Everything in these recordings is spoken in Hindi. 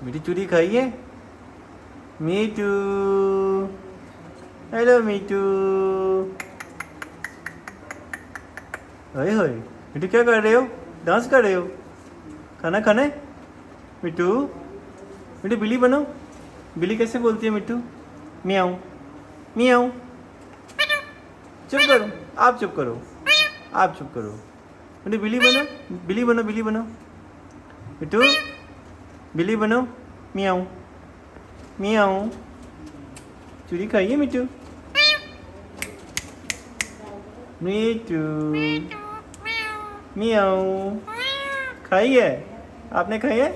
मीठू चूड़ी खाई है? मीठू, हेलो मीठू। अरे होए, मीठू क्या कर रहे हो? डांस कर रहे हो? खाना खाना है? मीठू, मीठू बिल्ली बनो। बिल्ली कैसे बोलती है मीठू? मियाऊं, मियाऊं। चुप करो, आप चुप करो, आप चुप करो। मीठू बिल्ली बनो, बिल्ली बनो, बिल्ली बनो। मीठू बिल्ली बनो। मियाऊं, मियाऊं। चूड़ी खाइए मीठू। मीठू, मियाऊं। खाई है? आपने खाई है?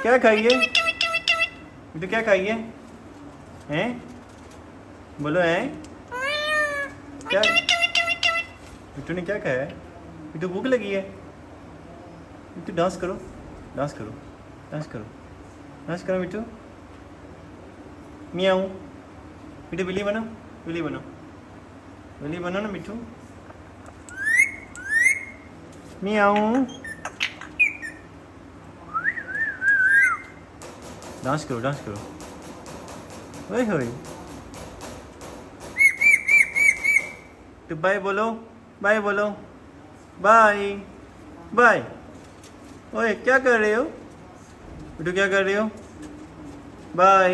क्या खाई है? मीठू क्या खाई है? हैं? बोलो हैं? क्या? मीठू ने क्या खाया है? मीठू भूख लगी है? मीठू डांस करो, डांस करो, डांस करो, डांस करो मीठू। मियाऊं। मीठू बिल्ली बनो, बिल्ली बनो, बिल्ली बनो ना मीठू। मियाऊं। डांस करो, डांस करो। ओए होए। तो बाय बोलो, बाय बोलो, बाय, बाय। ओए क्या कर रहे हो? मीठू क्या कर रहे हो? बाय।